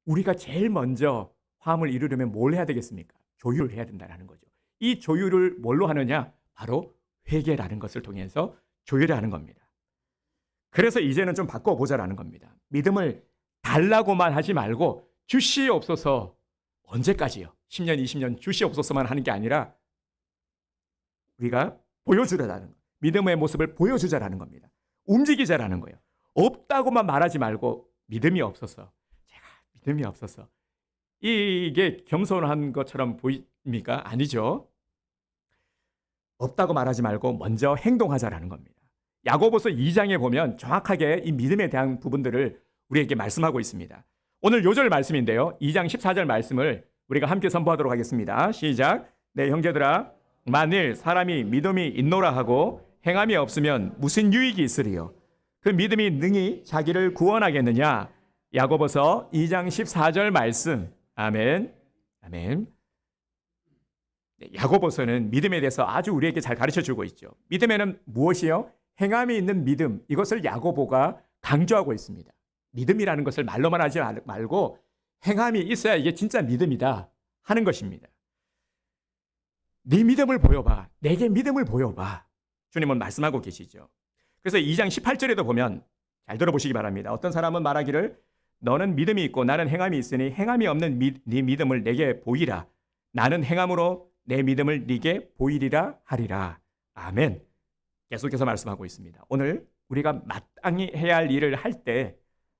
우리가 제일 먼저 화음을 이루려면 뭘 해야 되겠습니까? 조율을 해야 된다는 거죠. 이 조율을 뭘로 하느냐? 바로 회개라는 것을 통해서 조율을 하는 겁니다. 그래서 이제는 좀 바꿔보자라는 겁니다. 믿음을 달라고만 하지 말고 주시옵소서. 언제까지요? 10년, 20년 주시옵소서만 하는 게 아니라 우리가 보여주라는 거. 믿음의 모습을 보여주자라는 겁니다. 움직이자라는 거예요. 없다고만 말하지 말고 믿음이 없어서 제가 믿음이 없어서 이게 겸손한 것처럼 보입니까? 아니죠. 없다고 말하지 말고 먼저 행동하자라는 겁니다. 야고보서 2장에 보면 정확하게 이 믿음에 대한 부분들을 우리에게 말씀하고 있습니다. 오늘 요절 말씀인데요. 2장 14절 말씀을 우리가 함께 선포하도록 하겠습니다. 시작. 네, 형제들아, 만일 사람이 믿음이 있노라 하고 행함이 없으면 무슨 유익이 있으리요? 그 믿음이 능히 자기를 구원하겠느냐? 야고보서 2장 14절 말씀. 아멘. 아멘. 네, 야고보서는 믿음에 대해서 아주 우리에게 잘 가르쳐주고 있죠. 믿음에는 무엇이요? 행함이 있는 믿음. 이것을 야고보가 강조하고 있습니다. 믿음이라는 것을 말로만 하지 말고 행함이 있어야 이게 진짜 믿음이다 하는 것입니다. 네 믿음을 보여봐. 내게 믿음을 보여봐. 주님은 말씀하고 계시죠. 그래서 2장 18절에도 보면 잘 들어보시기 바랍니다. 어떤 사람은 말하기를 너는 믿음이 있고 나는 행함이 있으니 행함이 없는 네 믿음을 내게 보이라. 나는 행함으로 내 믿음을 네게 보이리라 하리라. 아멘. 계속해서 말씀하고 있습니다. 오늘 우리가 마땅히 해야 할 일을 할 때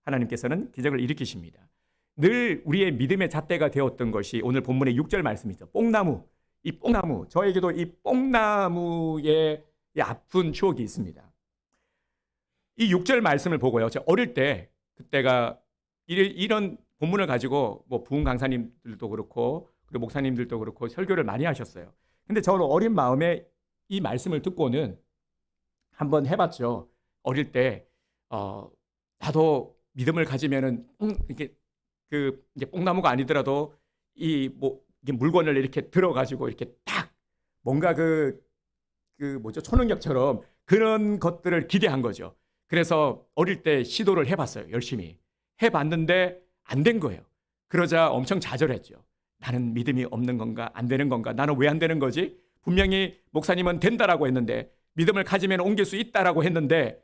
하나님께서는 기적을 일으키십니다. 늘 우리의 믿음의 잣대가 되었던 것이 오늘 본문의 6절 말씀이죠. 뽕나무. 이 뽕나무. 저에게도 이 뽕나무의 아픈 추억이 있습니다. 이 6절 말씀을 보고요. 제가 어릴 때 그때가 이런 본문을 가지고 뭐 부흥 강사님들도 그렇고 그리고 목사님들도 그렇고 설교를 많이 하셨어요. 근데 저는 어린 마음에 이 말씀을 듣고는 한번 해봤죠. 어릴 때 나도 믿음을 가지면은 이게 이제 뽕나무가 아니더라도 이게 물건을 이렇게 들어가지고 이렇게 딱 뭔가 뭐죠 초능력처럼 그런 것들을 기대한 거죠. 그래서 어릴 때 시도를 해봤어요. 열심히 해봤는데 안 된 거예요. 그러자 엄청 좌절했죠. 나는 믿음이 없는 건가? 안 되는 건가? 나는 왜 안 되는 거지? 분명히 목사님은 된다라고 했는데 믿음을 가지면 옮길 수 있다라고 했는데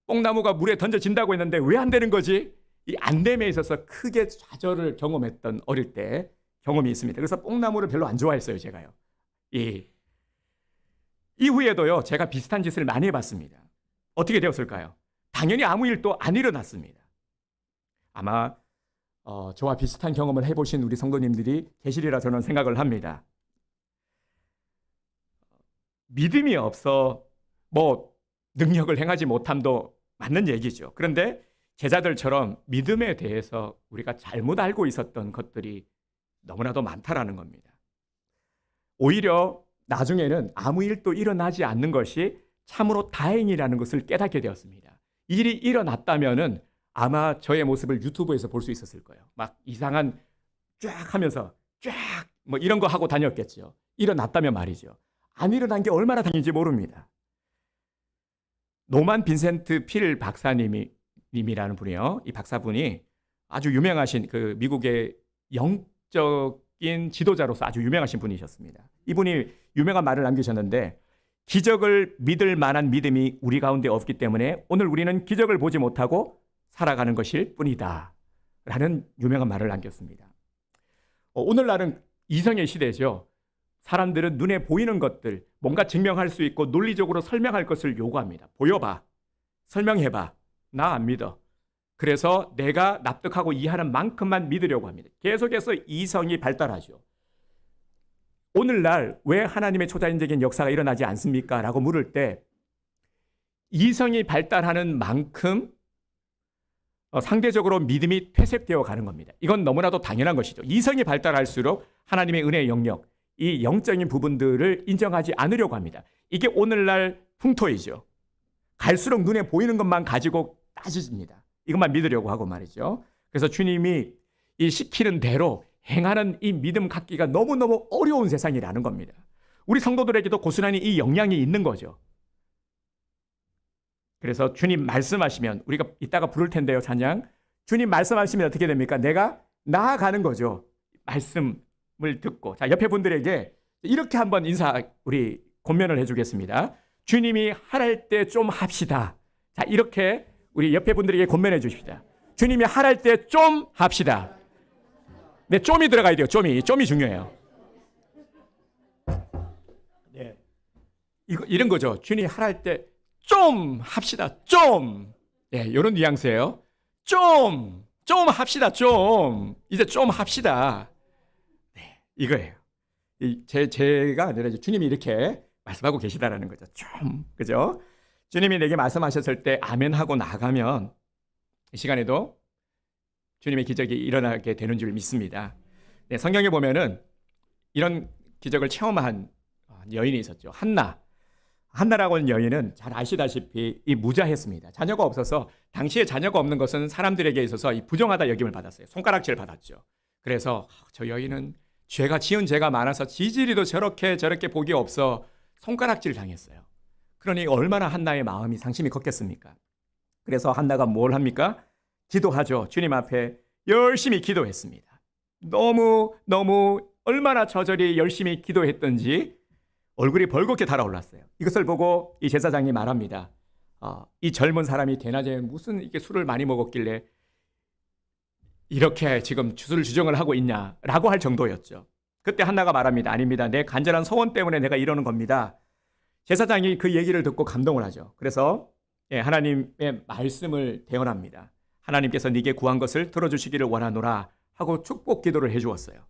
뽕나무가 물에 던져진다고 했는데 왜 안 되는 거지? 이 안됨에 있어서 크게 좌절을 경험했던 어릴 때 경험이 있습니다. 그래서 뽕나무를 별로 안 좋아했어요, 제가요. 이후에도요, 제가 비슷한 짓을 많이 해봤습니다. 어떻게 되었을까요? 당연히 아무 일도 안 일어났습니다. 아마 저와 비슷한 경험을 해보신 우리 성도님들이 계시리라 저는 생각을 합니다. 믿음이 없어 능력을 행하지 못함도 맞는 얘기죠. 그런데 제자들처럼 믿음에 대해서 우리가 잘못 알고 있었던 것들이 너무나도 많다라는 겁니다. 오히려 나중에는 아무 일도 일어나지 않는 것이 참으로 다행이라는 것을 깨닫게 되었습니다. 일이 일어났다면은 아마 저의 모습을 유튜브에서 볼 수 있었을 거예요. 막 이상한 쫙 하면서 쫙 이런 거 하고 다녔겠죠. 일어났다면 말이죠. 안 일어난 게 얼마나 다행인지 모릅니다. 노만 빈센트 필 박사님이라는 분이요. 이 박사분이 아주 유명하신 미국의 영적인 지도자로서 아주 유명하신 분이셨습니다. 이분이 유명한 말을 남기셨는데 기적을 믿을 만한 믿음이 우리 가운데 없기 때문에 오늘 우리는 기적을 보지 못하고 살아가는 것일 뿐이다 라는 유명한 말을 남겼습니다. 오늘날은 이성의 시대죠. 사람들은 눈에 보이는 것들, 뭔가 증명할 수 있고 논리적으로 설명할 것을 요구합니다. 보여봐, 설명해봐, 나 안 믿어. 그래서 내가 납득하고 이해하는 만큼만 믿으려고 합니다. 계속해서 이성이 발달하죠. 오늘날 왜 하나님의 초자연적인 역사가 일어나지 않습니까? 라고 물을 때 이성이 발달하는 만큼 상대적으로 믿음이 퇴색되어 가는 겁니다. 이건 너무나도 당연한 것이죠. 이성이 발달할수록 하나님의 은혜의 영역, 이 영적인 부분들을 인정하지 않으려고 합니다. 이게 오늘날 풍토이죠. 갈수록 눈에 보이는 것만 가지고 따집니다. 이것만 믿으려고 하고 말이죠. 그래서 주님이 이 시키는 대로 행하는 이 믿음 갖기가 너무너무 어려운 세상이라는 겁니다. 우리 성도들에게도 고스란히 이 영향이 있는 거죠. 그래서 주님 말씀하시면, 우리가 이따가 부를 텐데요, 찬양. 주님 말씀하시면 어떻게 됩니까? 내가 나아가는 거죠. 말씀을 듣고. 자, 옆에 분들에게 이렇게 한번 우리 권면을 해주겠습니다. 주님이 하랄 때 좀 합시다. 자, 이렇게 우리 옆에 분들에게 권면해 주십시다. 주님이 하랄 때 좀 합시다. 네, 좀이 들어가야 돼요. 좀이 중요해요. 네, 이런 거죠. 주님이 하랄 때 좀 합시다. 좀. 네, 이런 뉘앙스예요. 좀 합시다. 좀. 이제 좀 합시다. 네, 이거예요. 제가 아니라 주님이 이렇게 말씀하고 계시다라는 거죠. 좀. 그죠? 주님이 내게 말씀하셨을 때 아멘하고 나가면 이 시간에도 주님의 기적이 일어나게 되는 줄 믿습니다. 네, 성경에 보면은 이런 기적을 체험한 여인이 있었죠. 한나라고 하는 여인은 잘 아시다시피 이 무자했습니다. 자녀가 없어서, 당시에 자녀가 없는 것은 사람들에게 있어서 이 부정하다 여김을 받았어요. 손가락질을 받았죠. 그래서 저 여인은 지은 죄가 많아서 지지리도 저렇게 복이 없어 손가락질 당했어요. 그러니 얼마나 한나의 마음이 상심이 컸겠습니까? 그래서 한나가 뭘 합니까? 기도하죠. 주님 앞에 열심히 기도했습니다. 너무 얼마나 저절이 열심히 기도했던지 얼굴이 벌겋게 달아올랐어요. 이것을 보고 이 제사장이 말합니다. 이 젊은 사람이 대낮에 무슨 이렇게 술을 많이 먹었길래 이렇게 지금 주정을 하고 있냐라고 할 정도였죠. 그때 한나가 말합니다. 아닙니다. 내 간절한 소원 때문에 내가 이러는 겁니다. 제사장이 그 얘기를 듣고 감동을 하죠. 그래서 하나님의 말씀을 대언합니다. 하나님께서 네게 구한 것을 들어주시기를 원하노라 하고 축복 기도를 해주었어요.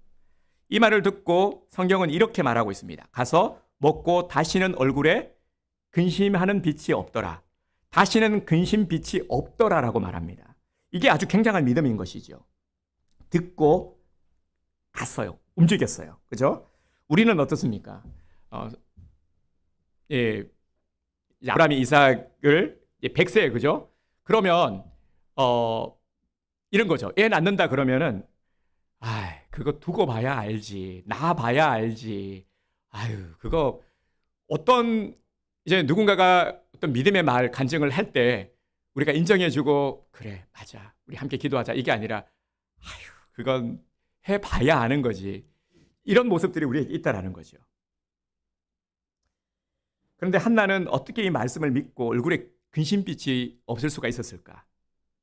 이 말을 듣고 성경은 이렇게 말하고 있습니다. 가서 먹고 다시는 얼굴에 근심하는 빛이 없더라. 다시는 근심 빛이 없더라라고 말합니다. 이게 아주 굉장한 믿음인 것이죠. 듣고 갔어요. 움직였어요. 그죠? 우리는 어떻습니까? 아브라함이 이삭을 100세, 그죠? 그러면 이런 거죠. 애 낳는다 그러면은 그거 두고 봐야 알지. 낳아 봐야 알지. 그거 이제 누군가가 어떤 믿음의 말 간증을 할 때 우리가 인정해주고 그래 맞아 우리 함께 기도하자 이게 아니라 그건 해봐야 아는 거지. 이런 모습들이 우리에게 있다라는 거죠. 그런데 한나는 어떻게 이 말씀을 믿고 얼굴에 근심빛이 없을 수가 있었을까?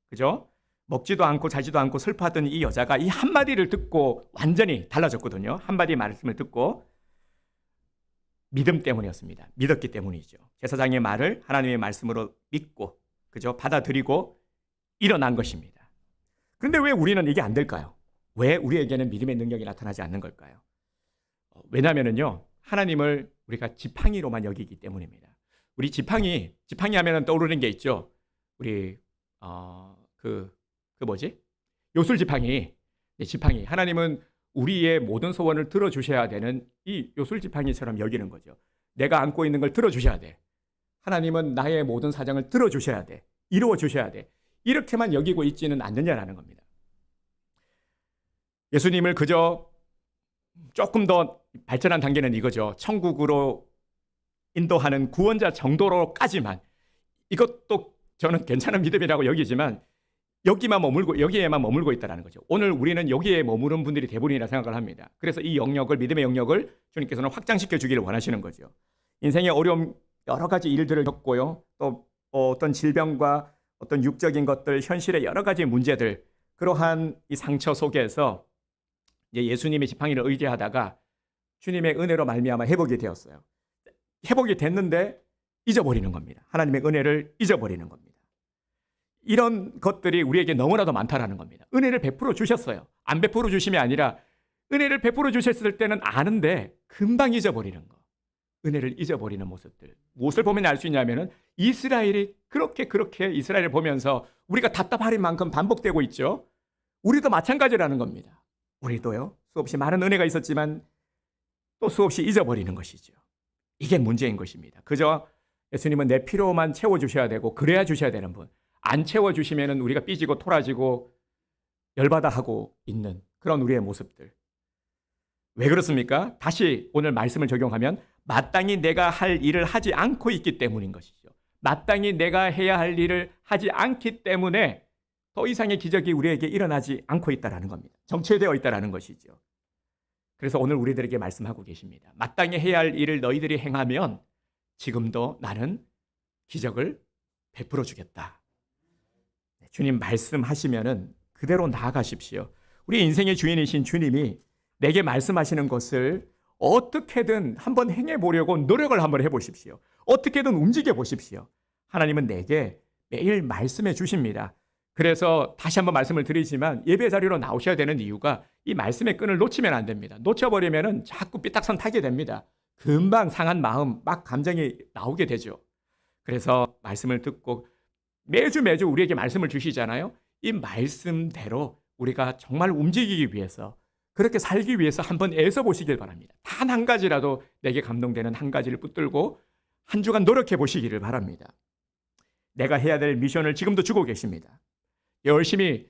그죠? 먹지도 않고 자지도 않고 슬퍼하던 이 여자가 이 한마디를 듣고 완전히 달라졌거든요. 한마디 말씀을 듣고 믿음 때문이었습니다. 믿었기 때문이죠. 제사장의 말을 하나님의 말씀으로 믿고 그죠? 받아들이고 일어난 것입니다. 그런데 왜 우리는 이게 안 될까요? 왜 우리에게는 믿음의 능력이 나타나지 않는 걸까요? 왜냐하면요, 하나님을 우리가 지팡이로만 여기기 때문입니다. 우리 지팡이 하면은 떠오르는 게 있죠. 우리 요술 지팡이. 하나님은 우리의 모든 소원을 들어주셔야 되는 이 요술 지팡이처럼 여기는 거죠. 내가 안고 있는 걸 들어주셔야 돼. 하나님은 나의 모든 사정을 들어주셔야 돼. 이루어 주셔야 돼. 이렇게만 여기고 있지는 않느냐라는 겁니다. 예수님을 그저 조금 더 발전한 단계는 이거죠. 천국으로 인도하는 구원자 정도로까지만, 이것도 저는 괜찮은 믿음이라고 여기지만 여기에만 머물고 있다는 거죠. 오늘 우리는 여기에 머무른 분들이 대부분이라 생각을 합니다. 그래서 이 영역을, 믿음의 영역을 주님께서는 확장시켜 주기를 원하시는 거죠. 인생의 어려움, 여러 가지 일들을 겪고요. 또 어떤 질병과 어떤 육적인 것들, 현실의 여러 가지 문제들, 그러한 이 상처 속에서 이제 예수님의 지팡이를 의지하다가 주님의 은혜로 말미암아 회복이 되었어요. 회복이 됐는데 잊어버리는 겁니다. 하나님의 은혜를 잊어버리는 겁니다. 이런 것들이 우리에게 너무나도 많다라는 겁니다. 은혜를 베풀어 주셨어요. 안 베풀어 주심이 아니라 은혜를 베풀어 주셨을 때는 아는데 금방 잊어버리는 거. 은혜를 잊어버리는 모습들. 무엇을 보면 알 수 있냐면은 이스라엘이 그렇게 이스라엘을 보면서 우리가 답답할 만큼 반복되고 있죠. 우리도 마찬가지라는 겁니다. 우리도요. 수없이 많은 은혜가 있었지만 또 수없이 잊어버리는 것이죠. 이게 문제인 것입니다. 그저 예수님은 내 필요만 채워주셔야 되고 그래야 주셔야 되는 분. 안 채워주시면 우리가 삐지고 토라지고 열받아 하고 있는 그런 우리의 모습들. 왜 그렇습니까? 다시 오늘 말씀을 적용하면 마땅히 내가 할 일을 하지 않고 있기 때문인 것이죠. 마땅히 내가 해야 할 일을 하지 않기 때문에 더 이상의 기적이 우리에게 일어나지 않고 있다는 겁니다. 정체되어 있다는 것이죠. 그래서 오늘 우리들에게 말씀하고 계십니다. 마땅히 해야 할 일을 너희들이 행하면 지금도 나는 기적을 베풀어 주겠다. 주님 말씀하시면은 그대로 나아가십시오. 우리 인생의 주인이신 주님이 내게 말씀하시는 것을 어떻게든 한번 행해 보려고 노력을 한번 해보십시오. 어떻게든 움직여 보십시오. 하나님은 내게 매일 말씀해 주십니다. 그래서 다시 한번 말씀을 드리지만 예배 자리로 나오셔야 되는 이유가 이 말씀의 끈을 놓치면 안 됩니다. 놓쳐버리면 자꾸 삐딱선 타게 됩니다. 금방 상한 마음, 막 감정이 나오게 되죠. 그래서 말씀을 듣고 매주 우리에게 말씀을 주시잖아요. 이 말씀대로 우리가 정말 움직이기 위해서 그렇게 살기 위해서 한번 애써 보시길 바랍니다. 단 한 가지라도 내게 감동되는 한 가지를 붙들고 한 주간 노력해 보시기를 바랍니다. 내가 해야 될 미션을 지금도 주고 계십니다. 열심히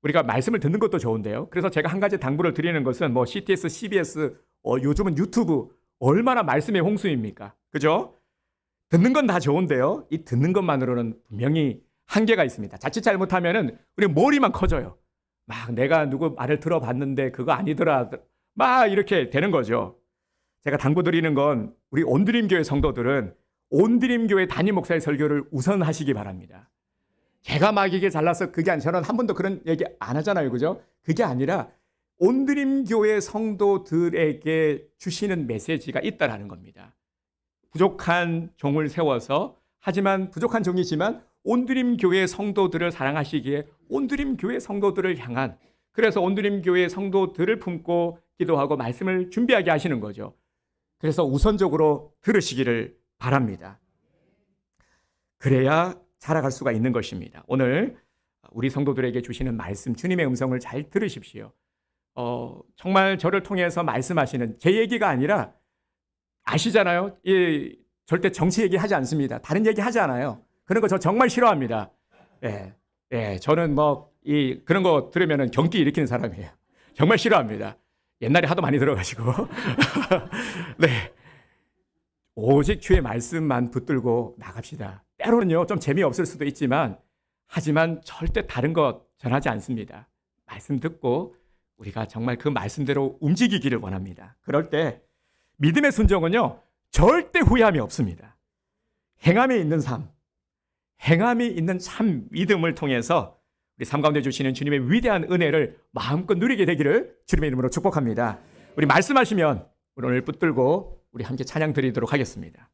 우리가 말씀을 듣는 것도 좋은데요. 그래서 제가 한 가지 당부를 드리는 것은 뭐 CTS, CBS, 요즘은 유튜브 얼마나 말씀의 홍수입니까? 그죠? 듣는 건 다 좋은데요. 이 듣는 것만으로는 분명히 한계가 있습니다. 자칫 잘못하면은 우리 머리만 커져요. 막 내가 누구 말을 들어봤는데 그거 아니더라. 막 이렇게 되는 거죠. 제가 당부드리는 건 우리 온드림교회 성도들은 온드림교회 담임 목사의 설교를 우선 하시기 바랍니다. 제가 막 이게 잘나서 그게 아니라 저는 한 번도 그런 얘기 안 하잖아요. 그죠? 그게 아니라 온드림교회 성도들에게 주시는 메시지가 있다라는 겁니다. 부족한 종을 세워서 하지만 부족한 종이지만 온드림교회 성도들을 사랑하시기에 온드림교회 성도들을 향한 그래서 온드림교회 성도들을 품고 기도하고 말씀을 준비하게 하시는 거죠. 그래서 우선적으로 들으시기를 바랍니다. 그래야 살아갈 수가 있는 것입니다. 오늘 우리 성도들에게 주시는 말씀 주님의 음성을 잘 들으십시오. 정말 저를 통해서 말씀하시는 제 얘기가 아니라 아시잖아요. 절대 정치 얘기 하지 않습니다. 다른 얘기 하지 않아요. 그런 거 저 정말 싫어합니다. 저는 그런 거 들으면 경기 일으키는 사람이에요. 정말 싫어합니다. 옛날에 하도 많이 들어가지고. 네. 오직 주의 말씀만 붙들고 나갑시다. 때로는요, 좀 재미없을 수도 있지만, 하지만 절대 다른 것 전하지 않습니다. 말씀 듣고 우리가 정말 그 말씀대로 움직이기를 원합니다. 그럴 때 믿음의 순종은요, 절대 후회함이 없습니다. 행함이 있는 삶, 행함이 있는 참 믿음을 통해서 우리 삶 가운데 주시는 주님의 위대한 은혜를 마음껏 누리게 되기를 주님의 이름으로 축복합니다. 우리 말씀하시면 오늘 붙들고 우리 함께 찬양 드리도록 하겠습니다.